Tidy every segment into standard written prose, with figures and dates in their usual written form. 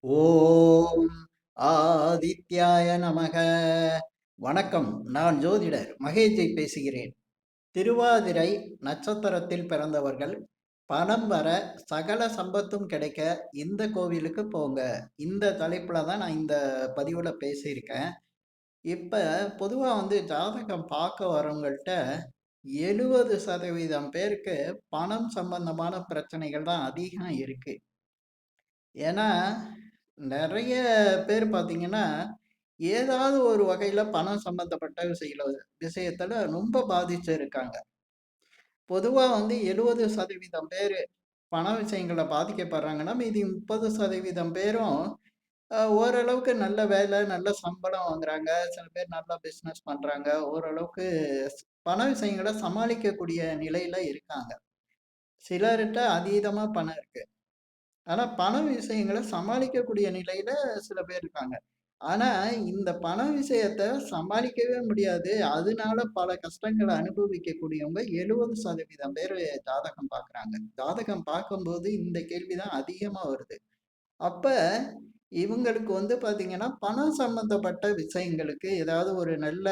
ஓம் ஆதித்யாய நமக. வணக்கம். நான் ஜோதிடர் மகேஜை பேசுகிறேன். திருவாதிரை நட்சத்திரத்தில் பிறந்தவர்கள் பணம் வர சகல சம்பத்தும் கிடைக்க இந்த கோவிலுக்கு போங்க. இந்த தலைப்புல தான் நான் இந்த பதிவுல பேசியிருக்கேன். இப்ப பொதுவா ஜாதகம் பார்க்க வரவங்கள்ட்ட 70% பேருக்கு பணம் சம்பந்தமான பிரச்சனைகள் தான் அதிகம் இருக்கு. ஏன்னா, நெறைய பேர் பார்த்தீங்கன்னா, ஏதாவது ஒரு வகையில பணம் சம்மந்தப்பட்ட விஷயத்துல ரொம்ப பாதிச்சு இருக்காங்க. பொதுவா 70% பேரு பண விஷயங்கள்ல பாதிக்கப்படுறாங்கன்னா, மீதி 30% பேரும் ஓரளவுக்கு நல்ல வேலை, நல்ல சம்பளம் வாங்குறாங்க. சில பேர் நல்லா பிசினஸ் பண்றாங்க. ஓரளவுக்கு பண விஷயங்கள சமாளிக்கக்கூடிய நிலையில இருக்காங்க. சிலர்ட்ட அதீதமா பணம் இருக்கு. ஆனா, பண விஷயங்கள சமாளிக்கக்கூடிய நிலையில சில பேர் இருக்காங்க. ஆனா, இந்த பண விஷயத்த சமாளிக்கவே முடியாது. அதனால பல கஷ்டங்கள அனுபவிக்கக்கூடியவங்க 70% பேரு ஜாதகம் பார்க்குறாங்க. ஜாதகம் பார்க்கும்போது இந்த கேள்வி தான் அதிகமா வருது. அப்ப இவங்களுக்கு பார்த்தீங்கன்னா, பணம் சம்மந்தப்பட்ட விஷயங்களுக்கு ஏதாவது ஒரு நல்ல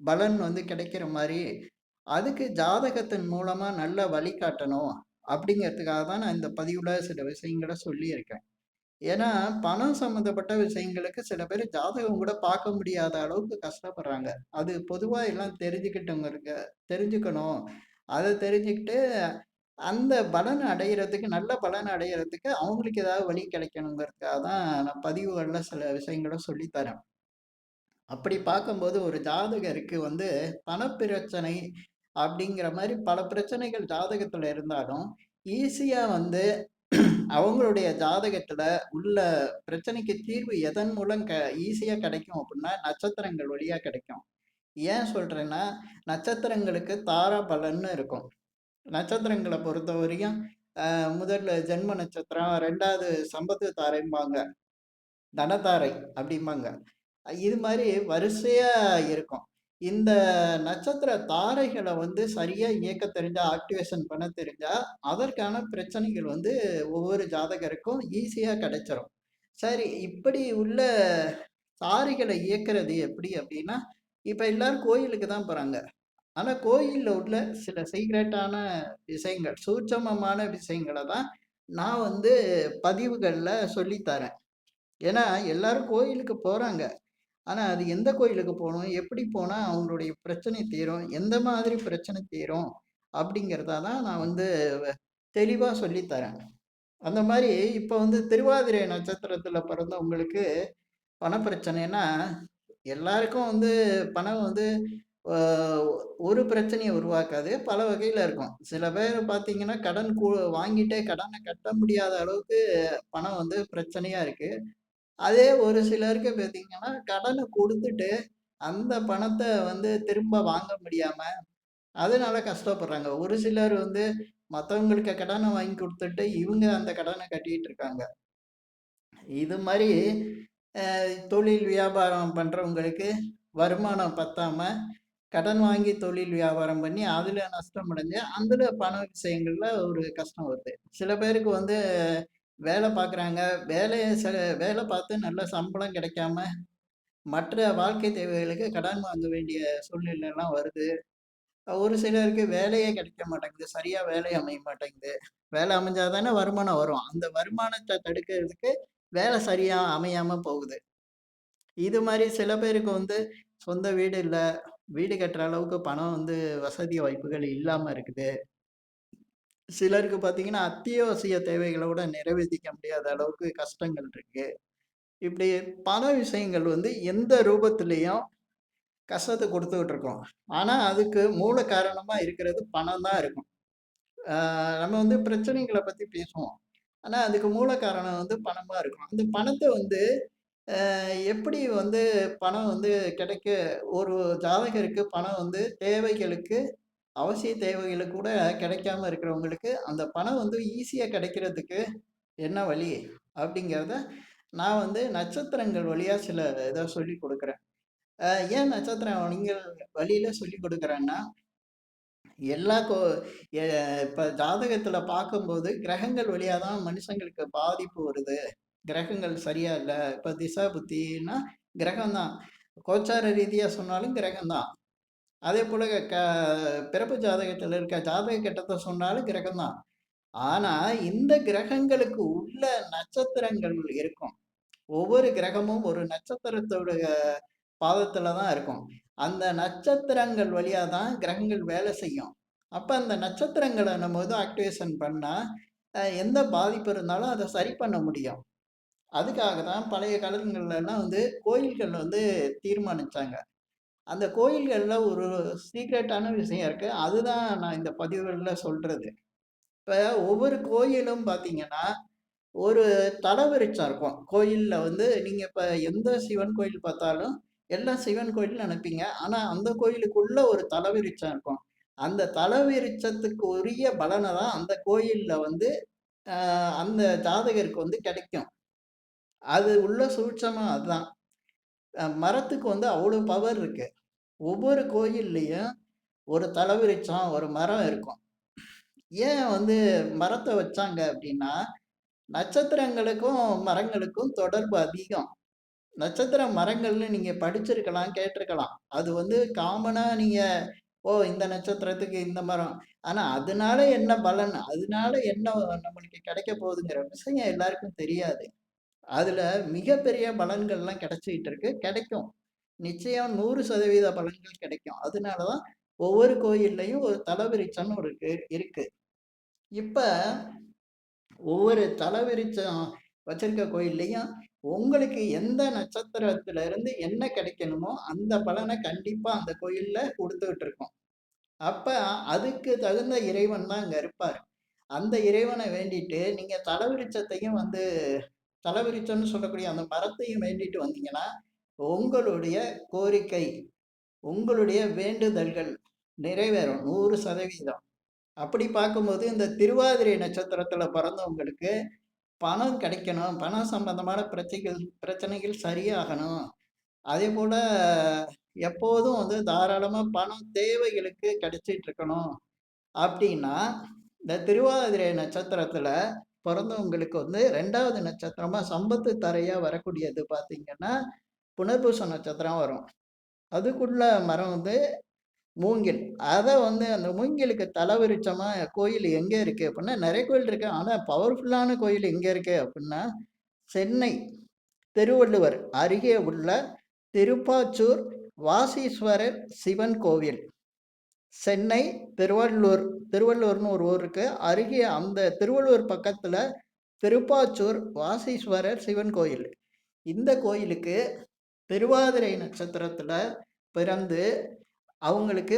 பலன் கிடைக்கிற மாரி, அதுக்கு ஜாதகத்தின் மூலமா நல்ல வழிகாட்டணும் அப்படிங்கிறதுக்காக தான் நான் இந்த பதிவுல சில விஷயங்கள சொல்லியிருக்கேன். ஏன்னா, பணம் சம்மந்தப்பட்ட விஷயங்களுக்கு சில பேர் ஜாதகம் கூட பார்க்க முடியாத அளவுக்கு கஷ்டப்படுறாங்க. அது பொதுவா எல்லாம் தெரிஞ்சுக்கிட்டவங்களுக்கு தெரிஞ்சுக்கணும். அத தெரிஞ்சுக்கிட்டு, அந்த பலன் அடையறதுக்கு நல்ல பலன் அடையறதுக்கு அவங்களுக்கு ஏதாவது வழி கிடைக்கணுங்கிறதுக்காக தான் நான் பதிவுகள்ல சில விஷயங்கள சொல்லி தரேன். அப்படி பார்க்கும்போது ஒரு ஜாதகருக்கு பணப்பிரச்சனை அப்படிங்கிற மாரி பல பிரச்சனைகள் ஜாதகத்துல இருந்தாலும், ஈஸியா அவங்களுடைய ஜாதகத்துல உள்ள பிரச்சனைக்கு தீர்வு எதன் மூலம் ஈஸியா கிடைக்கும் அப்படின்னா, நட்சத்திரங்கள் வழியா கிடைக்கும். ஏன் சொல்றேன்னா, நட்சத்திரங்களுக்கு தாரா பலன்னு இருக்கும். நட்சத்திரங்கள பொறுத்தவரையும், முதல்ல ஜென்ம நட்சத்திரம், 2வது சம்பத்து தாரைம்பாங்க. தனதாரை அப்படிம்பாங்க. இது மாரி வரிசையா இருக்கும். இந்த நட்சத்திர தாரைகள சரியா இயக்க தெரிஞ்சா, ஆக்டிவேஷன் பண்ண தெரிஞ்சா, அதற்கான பிரச்சனைகள் ஒவ்வொரு ஜாதகருக்கும் ஈஸியா கிடைச்சிரும். சரி, இப்படி உள்ள தாரைகள இயக்குறது எப்படி அப்படின்னா, இப்ப எல்லாரும் கோயிலுக்கு தான் போறாங்க. ஆனா கோயில்ல உள்ள சில சீக்ரெட்டான விஷயங்கள், சூட்சமமான விஷயங்கள தான் நான் பதிவுகள்ல சொல்லி தரேன். ஏன்னா எல்லாரும் கோயிலுக்கு போறாங்க. ஆனா, அது எந்த கோயிலுக்கு போணும்? எப்படி போனா அவங்களுடைய பிரச்சனை தீரும்? எந்த மாதிரி பிரச்சனை தீரும்? அப்படிங்கிறத தான் நான் தெளிவா சொல்லி தரேன். அந்த மாரி இப்ப திருவாதிரை நட்சத்திரத்தில பிறந்தவங்களுக்கு பணப்பிரச்சனைன்னா, எல்லாருக்கும் பணம் அ ஒரு பிரச்சனைய உருவாக்காது. பல வகையில இருக்கும். சில பேர் பார்த்தீங்கன்னா, கடன் வாங்கிட்டே கடன கட்ட முடியாத அளவுக்கு பணம் பிரச்சனையா இருக்கு. அதே ஒரு சிலருக்கு பார்த்தீங்கன்னா, கடன குடுத்துட்டு, அந்த பணத்த திரும்ப வாங்க முடியாம, அதனால கஷ்டப்படுறாங்க. ஒரு சிலர் மத்தவங்களுக்கு கடன வாங்கி குடுத்துட்டு, இவங்க அந்த கடன கட்டிட்டு இருக்காங்க. இது மாரி தொழில் வியாபாரம் பண்றவங்களுக்கு வருமானம் பத்தாம, கடன் வாங்கி தொழில் வியாபாரம் பண்ணி, அதுல நஷ்டம் அடைஞ்சு, அதுல பண விஷயங்கள்ல ஒரு கஷ்டம் வருது. சில பேருக்கு வேலை பார்க்குறாங்க. வேலை பார்த்து நல்ல சம்பளம் கிடைக்காம மற்ற வாழ்க்கை தேவைகளுக்கு கடன் வாங்க வேண்டிய சூழ்நிலைலாம் வருது. ஒரு சிலருக்கு வேலையே கிடைக்க மாட்டேங்குது. சரியா வேலை அமைய மாட்டேங்குது. வேலை அமைஞ்சா தானே வருமானம் வரும். அந்த வருமானத்த தடுக்கிறதுக்கு வேலை சரியா அமையாம போகுது. இது மாரி சில பேருக்கு சொந்த வீடு இல்ல. வீடு கட்டுற அளவுக்கு பணம் வசதி வாய்ப்புகள் இல்லாம இருக்குது. சிலருக்கு பார்த்தீங்கன்னா, அத்தியாவசிய தேவைகள கூட நிறைவேத்திக்க முடியாத அளவுக்கு கஷ்டங்கள் இருக்கு. இப்படி பண விஷயங்கள் எந்த ரூபத்திலயும் கஷ்டத்த குடுத்துக்கிட்டு இருக்கும். ஆனா, அதுக்கு மூல காரணமா இருக்கிறது பணம் தான் இருக்கும். ஆ நம்ம பிரச்சனைகள பத்தி பேசுவோம். ஆனா, அதுக்கு மூல காரணம் பணமா இருக்கும். அந்த பணத்த எப்படி பணம் கிடைக்க ஒரு ஜாதகருக்கு பணம் தேவைகளுக்கு அவசிய தேவைகளுக்கு கூட கிடைக்காம இருக்கிறவங்களுக்கு, அந்த பணம் ஈஸியா கிடைக்கிறதுக்கு என்ன வழி? அப்படிங்கிறத நான் நட்சத்திரங்கள் வழியா சில இத சொல்லிக் குடுக்குறேன். ஏன் நட்சத்திரம் வழியில சொல்லிக் குடுக்குறேன்னா, எல்லா கோ எ இப்ப ஜாதகத்துல பார்க்கும்போது கிரகங்கள் வழியா தான் மனுஷங்களுக்கு பாதிப்பு வருது. கிரகங்கள் சரியா இல்ல. இப்ப திசா புத்தின்னா கிரகம் தான். கோச்சார ரீதியா சொன்னாலும் கிரகம் தான். அதேபோல பிறப்பு ஜாதகத்துல இருக்க ஜாதக கட்டத்த சொன்னாலும் கிரகம் தான். ஆனா, இந்த கிரகங்களுக்கு உள்ள நட்சத்திரங்கள் இருக்கும். ஒவ்வொரு கிரகமும் ஒரு நட்சத்திரத்தோட பாதத்துல தான் இருக்கும். அந்த நட்சத்திரங்கள் வழியா தான் கிரகங்கள் வேலை செய்யும். அப்ப அந்த நட்சத்திரங்கள நம்ம வந்து ஆக்டிவேஷன் பண்ணா, எந்த பாதிப்பு இருந்தாலும் அத சரி பண்ண முடியும். அதுக்காக தான் பழைய காலங்கள்லலாம் வந்து கோயில்கள் வந்து தீர்மானிச்சாங்க. அந்த கோயில்கள்ல ஒரு சீக்ரெட்டான விஷயம் இருக்கு. அதுதான் நான் இந்த பதிவுகள்ல சொல்றது. இப்ப ஒவ்வொரு கோயிலும் பார்த்தீங்கன்னா, ஒரு தலவிருட்சம் இருக்கும். கோயில்ல வந்து நீங்க இப்ப எந்த சிவன் கோயில் பார்த்தாலும், எல்லாம் சிவன் கோயில்னு நெனைப்பீங்க. ஆனா, அந்த கோயிலுக்குள்ள ஒரு தலவிருட்சம் இருக்கும். அந்த தலவிருட்சத்துக்கு உரிய பலன தான் அந்த கோயில்ல வந்து அ அந்த ஜாதகருக்கு வந்து கிடைக்கும். அது உள்ள சூட்சமம் அதான். மரத்துக்கு வந்து அவ்வளோ பவர் இருக்கு. ஒவ்வொரு கோயில்லயும் ஒரு தலவிருட்சம், ஒரு மரம் இருக்கும். ஏன் வந்து மரத்த வச்சாங்க அப்டின்னா, நட்சத்திரங்களுக்கும், மரங்களுக்கும் தொடர்பு அதிகம். நட்சத்திர மரங்கள்னு நீங்க படிச்சிருக்கலாம், கேட்டுருக்கலாம். அது வந்து காமனா நீங்க, ஓ! இந்த நட்சத்திரத்துக்கு இந்த மரம். ஆனா அதனால என்ன பலன்? அதனால என்ன நம்மளுக்கு கிடைக்க போகுதுங்கிற விஷயம் எல்லாருக்கும் தெரியாது. அதுல மிகப்பெரிய பலன்கள்லாம் கிடைச்சுக்கிட்டு இருக்கு. கிடைக்கும். நிச்சயம் 100% பலன்கள் கிடைக்கும். அதனால தான் ஒவ்வொரு கோயில்லயும் ஒரு தலவிருட்சம்னு ஒரு இருக்கு. இப்ப ஒவ்வொரு தலவிருட்சம் வச்சிருக்க கோயில்லயும் உங்களுக்கு எந்த நட்சத்திரத்துல இருந்து என்ன கிடைக்கணுமோ, அந்த பலன கண்டிப்பா அந்த கோயில்ல குடுத்துக்கிட்டு இருக்கும். அப்ப அதுக்கு தகுந்த இறைவன் தான் அங்க இருப்பாரு. அந்த இறைவன வேண்டிட்டு நீங்க தலவிருட்சத்தையும் வந்து தலவிருட்சம்னு சொல்லக்கூடிய அந்த மரத்தையும் வேண்டிட்டு வந்தீங்கன்னா, உங்களுடைய கோரிக்கை, உங்களுடைய வேண்டுதல்கள் நிறைவேறும் 100%. அப்படி பார்க்கும்போது இந்த திருவாதிரை நட்சத்திரத்துல பிறந்தவங்களுக்கு பணம் கிடைக்கணும், பணம் சம்பந்தமான பிரச்சனைகள் சரியாகணும். அதேபோல எப்போதும் வந்து தாராளமா பணம் தேவைகளுக்கு கிடைச்சிட்டு இருக்கணும் அப்படின்னா, இந்த திருவாதிரை நட்சத்திரத்துல பொறந்தவங்களுக்கு வந்து 2வது நட்சத்திரமா சம்பத்து தரையா வரக்கூடியது பார்த்தீங்கன்னா, புனர்பூச நட்சத்திரம் வரும். அதுக்குள்ள மரம் வந்து மூங்கில். அத வந்து அந்த மூங்கிலுக்கு தலவிருட்சமா கோயில் எங்க இருக்கு அப்டின்னா, நெறைய கோயில் இருக்கு. ஆனா பவர்ஃபுல்லான கோயில் எங்க இருக்கு அப்டின்னா, சென்னை திருவள்ளுவர் அருகே உள்ள திருப்பாச்சூர் வாசீஸ்வரர் சிவன் கோவில். சென்னை திருவள்ளூர் திருவள்ளூர்னு ஒரு ஊர் இருக்கு. அருகே அந்த திருவள்ளூர் பக்கத்துல திருப்பாச்சூர் வாசீஸ்வரர் சிவன் கோயில். இந்த கோயிலுக்கு திருவாதிரை நட்சத்திரத்துல பிறந்து அவங்களுக்கு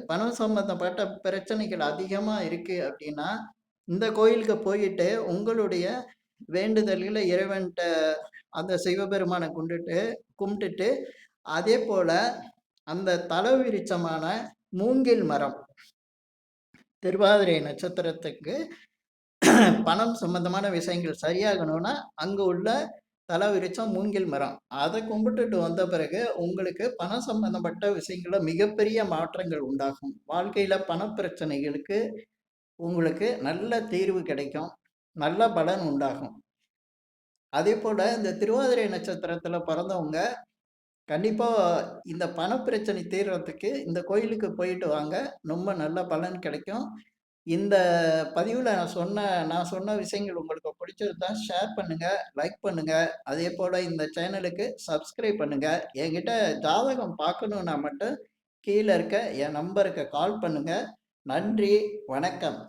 பணம் சம்பந்தப்பட்ட பிரச்சனைகள் அதிகமா இருக்கு அப்படின்னா, இந்த கோயிலுக்கு போயிட்டு உங்களுடைய வேண்டுதல்கள இறைவன்ட்ட அந்த சிவபெருமான கும்பிட்டுட்டு அதேபோல அந்த தலவிருட்சமான மூங்கில் மரம், திருவாதிரை நட்சத்திரத்துக்கு பணம் சம்பந்தமான விஷயங்கள் சரியாகணும்னா, அங்க உள்ள தலவிருட்சம் மூங்கில் மரம். அத கும்பிட்டுட்டு வந்த பிறகு, உங்களுக்கு பணம் சம்பந்தப்பட்ட விஷயங்கள்ல மிகப்பெரிய மாற்றங்கள் உண்டாகும். வாழ்க்கையில பணப்பிரச்சனைகளுக்கு உங்களுக்கு நல்ல தீர்வு கிடைக்கும். நல்ல பலன் உண்டாகும். அதேபோல இந்த திருவாதிரை நட்சத்திரத்துல பிறந்தவங்க, கண்டிப்பா இந்த பணப்பிரச்சனை தீர்றதுக்கு இந்த கோயிலுக்கு போயிட்டு வாங்க. ரொம்ப நல்ல பலன் கிடைக்கும். இந்த பதிவுல நான் சொன்ன விஷயங்கள் உங்களுக்கு பிடிச்சிருந்தா ஷேர் பண்ணுங்க, லைக் பண்ணுங்க. அதேபோல இந்த சேனலுக்கு சப்ஸ்கிரைப் பண்ணுங்க. என்கிட்ட ஜாதகம் பார்க்கணும்னா மட்டும் கீழ இருக்க என் நம்பருக்கு கால் பண்ணுங்க. நன்றி, வணக்கம்.